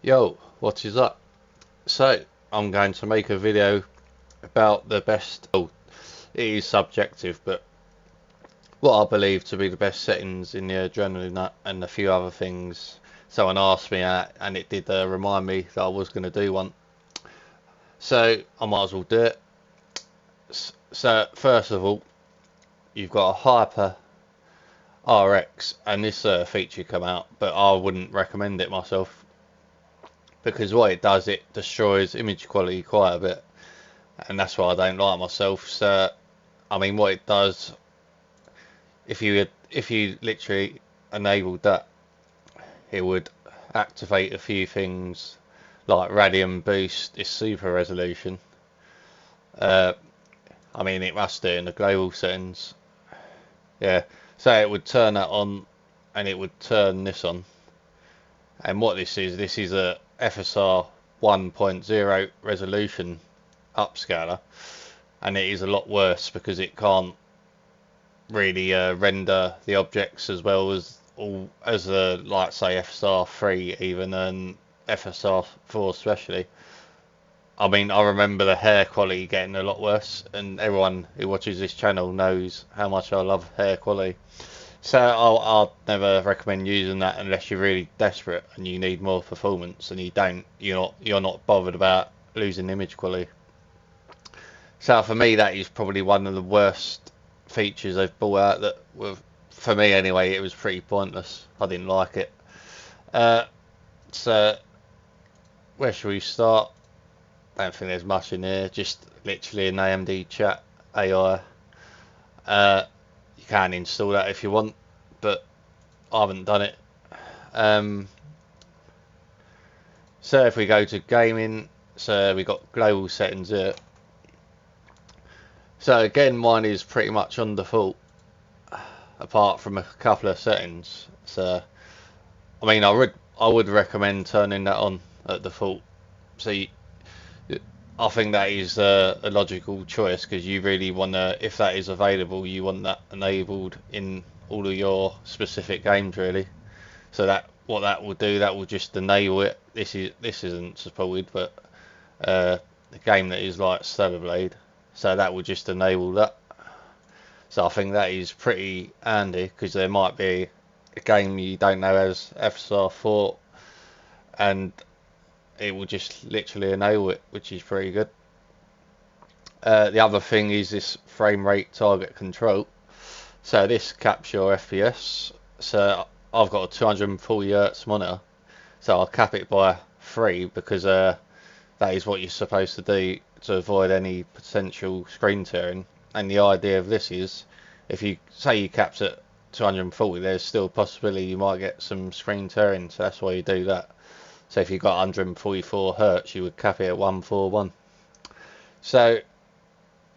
Yo, what is up? So, I'm going to make a video about the best, it is subjective, but what I believe to be the best settings in the Adrenalin App and a few other things someone asked me at, and it did remind me that I was going to do one. So, I might as well do it. So, first of all, you've got a Hyper RX, and this feature come out, but I wouldn't recommend it myself because what it does, it destroys image quality quite a bit, and that's why I don't like myself. So, I mean, what it does, if you literally enabled that, it would activate a few things like radian boost, its super resolution. Uh, I mean, it must do in the global settings. Yeah, so it would turn that on, and it would turn this on. And what this is a FSR 1.0 resolution upscaler, and it is a lot worse because it can't really render the objects as well as like say FSR 3 even, and FSR 4 especially. I mean, I remember the hair quality getting a lot worse, and everyone who watches this channel knows how much I love hair quality. So I'll never recommend using that unless you're really desperate and you need more performance, and you're not bothered about losing image quality. So for me, that is probably one of the worst features they've brought out. That were, for me anyway, it was pretty pointless. I didn't like it. So where should we start? I don't think there's much in here. Just literally an AMD chat AI. You can install that if you want, but I haven't done it. So if we go to gaming, so we got global settings here. So again, mine is pretty much on default, apart from a couple of settings. So I mean, I would recommend turning that on at default. So I think that is a logical choice, because you really want to, if that is available, you want that enabled in all of your specific games really. So that what that will do, that will just enable it. This isn't supported, but a game that is like Stellar Blade, so that will just enable that. So I think that is pretty handy, because there might be a game you don't know as FSR 4, and it will just literally enable it, which is pretty good. The other thing is this frame rate target control. So this caps your FPS. So I've got a 240 Hz monitor, so I'll cap it by 3, because that is what you're supposed to do to avoid any potential screen tearing. And the idea of this is, if you say you capped at 240, there's still a possibility you might get some screen tearing, so that's why you do that. So if you've got 144 Hz, you would cap it at 141. So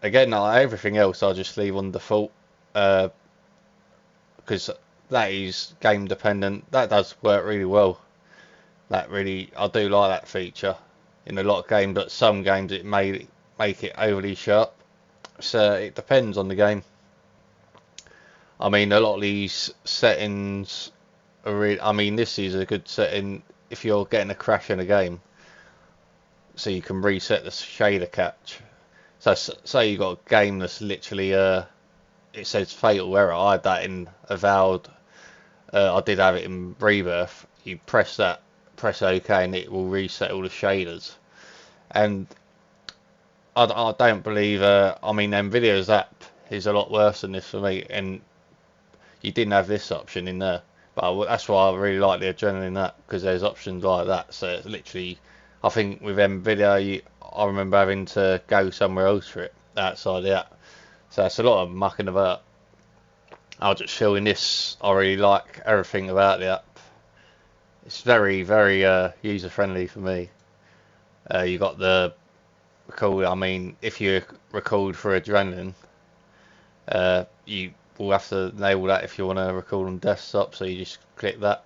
again, everything else I'll just leave on default, because that is game dependent. That does work really well. I do like that feature in a lot of games, but some games it may make it overly sharp. So it depends on the game. I mean, a lot of these settings are really, I mean, this is a good setting if you're getting a crash in a game, so you can reset the shader catch. So say you got a game that's literally it says fatal error. I had that in Avowed. I did have it in Rebirth. You press OK, and it will reset all the shaders. And I don't believe, I mean, Nvidia's app is a lot worse than this for me, and you didn't have this option in there. But that's why I really like the Adrenalin app, because there's options like that. So it's literally, I think with Nvidia, I remember having to go somewhere else for it outside the app. So it's a lot of mucking about. I'll just show in this. I really like everything about the app. It's very, very user friendly for me. You got the record. I mean, if you record for Adrenalin, you will have to enable that if you want to record on desktop. So you just click that.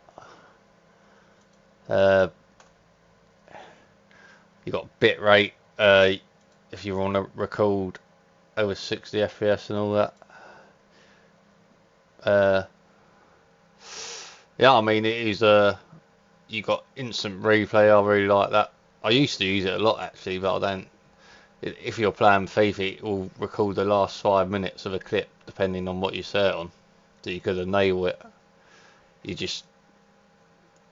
You got bitrate if you want to record over 60 FPS and all that. Yeah, I mean, it is You got instant replay. I really like that. I used to use it a lot actually, but I don't. If you're playing FIFA, it will record the last 5 minutes of a clip, depending on what you set it on. So you could enable it. You just,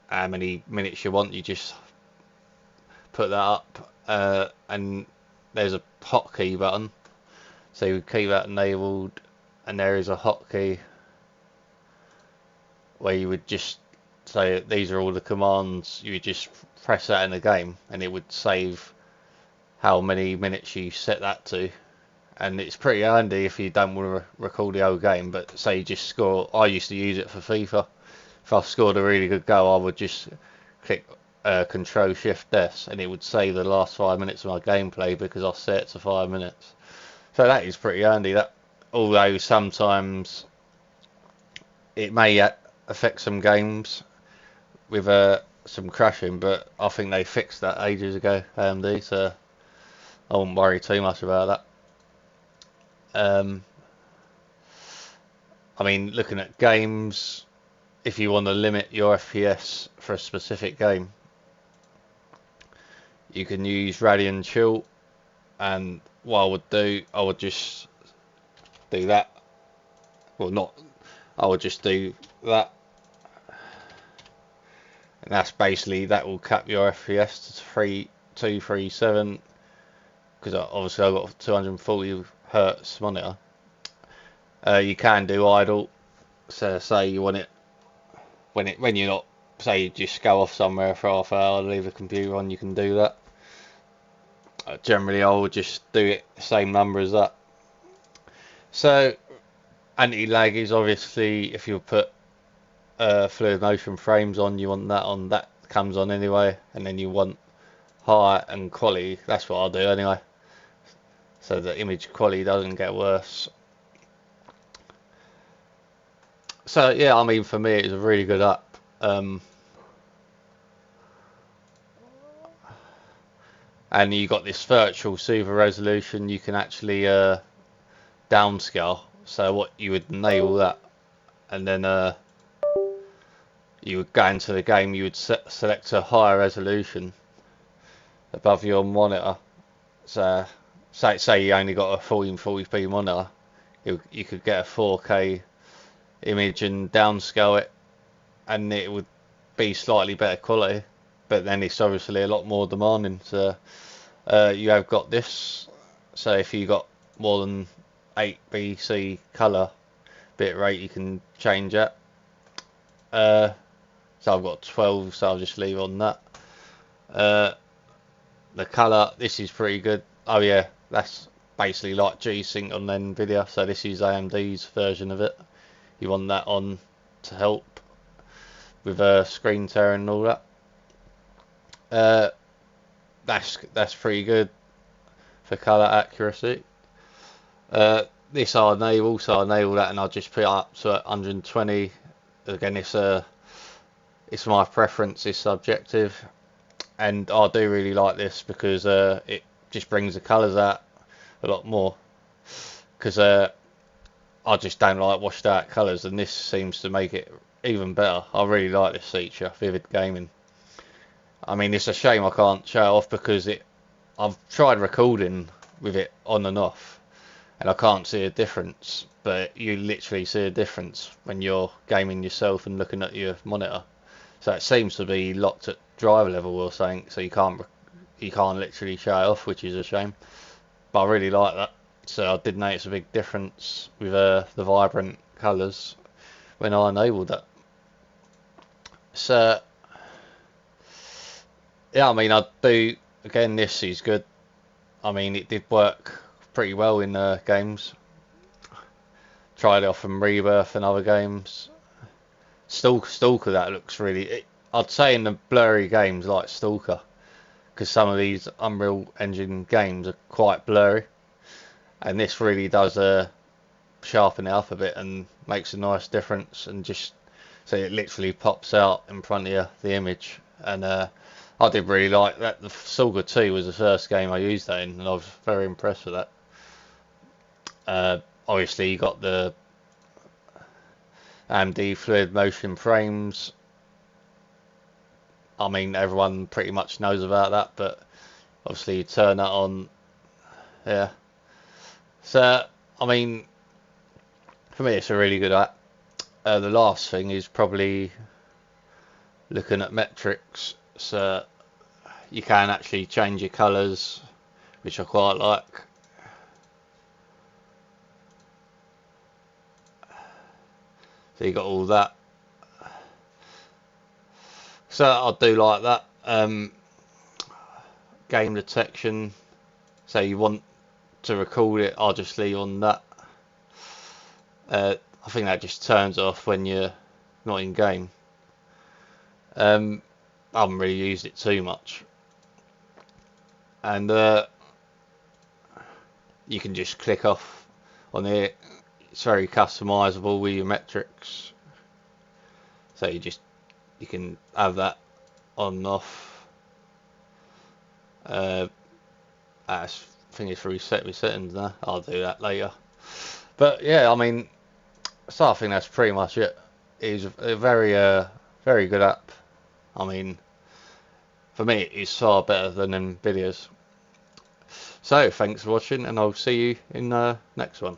how many minutes you want, you just put that up, and there's a hotkey button. So you keep that enabled, and there is a hotkey where you would just say these are all the commands. You would just press that in the game, and it would save how many minutes you set that to. And it's pretty handy if you don't want to record the whole game, but say you just score. I used to use it for FIFA. If I scored a really good goal, I would just click Control Shift S, and it would save the last 5 minutes of my gameplay because I set it to 5 minutes. So that is pretty handy. That, although sometimes it may affect some games with some crashing, but I think they fixed that ages ago, AMD. So I wouldn't worry too much about that. I mean, looking at games, if you want to limit your FPS for a specific game, you can use Radeon Chill, and what I would just do that. Well, not, I would just do that, and that's basically, that will cap your FPS to 237, because obviously I've got a 240 hertz monitor. You can do idle, so say you want it when you're not, say you just go off somewhere for half an hour, leave the computer on, you can do that. Generally I will just do it the same number as that. So anti-lag is obviously, if you put fluid motion frames on, you want that on, that comes on anyway, and then you want high and quality, that's what I'll do anyway, so the image quality doesn't get worse. So yeah, I mean, for me it's a really good app. And you got this virtual super resolution. You can actually downscale. So what you would enable that, and then you would go into the game. You would select a higher resolution above your monitor. So say you only got a 1440p monitor, you could get a 4K image and downscale it, and it would be slightly better quality, but then it's obviously a lot more demanding. So you have got this, so if you got more than 8 BC color bit rate, you can change that. So I've got 12, so I'll just leave on that. The color, this is pretty good. Oh yeah, that's basically like G-Sync on Nvidia, so this is AMD's version of it. You want that on to help with screen tearing and all that. That's pretty good for color accuracy. This I'll enable, so I'll enable that, and I'll just put it up to 120. Again, it's my preference, it's subjective, and I do really like this because it just brings the colours out a lot more, because I just don't like washed out colours, and this seems to make it even better. I really like this feature, Vivid Gaming. I mean, it's a shame I can't show it off because I've tried recording with it on and off, and I can't see a difference, but you literally see a difference when you're gaming yourself and looking at your monitor. So it seems to be locked at driver level or something, so you can't literally show it off, which is a shame. But I really like that. So I did notice a big difference with the vibrant colours when I enabled that. So yeah, I mean, I do, again, this is good. I mean, it did work pretty well in games. Tried it off in Rebirth and other games. Stalker, that looks really, I'd say in the blurry games like Stalker, because some of these Unreal Engine games are quite blurry, and this really does sharpen it up a bit and makes a nice difference, and just so it literally pops out in front of you, the image. And I did really like that. The Stalker 2 was the first game I used that in, and I was very impressed with that. Obviously you got the AMD fluid motion frames. I mean, everyone pretty much knows about that, but obviously you turn that on. Yeah. So, I mean, for me, it's a really good app. The last thing is probably looking at metrics. So you can actually change your colours, which I quite like. So you got all that. So I do like that. Game detection. So you want to record it, I'll just leave on that. I think that just turns off when you're not in game. I haven't really used it too much. And you can just click off on it. It's very customizable with your metrics. So you can have that on and off. I think it's reset with settings now. I'll do that later. But yeah, I mean, so I think that's pretty much it. It's a very good app. I mean, for me, it's far better than in videos. So thanks for watching, and I'll see you in the next one.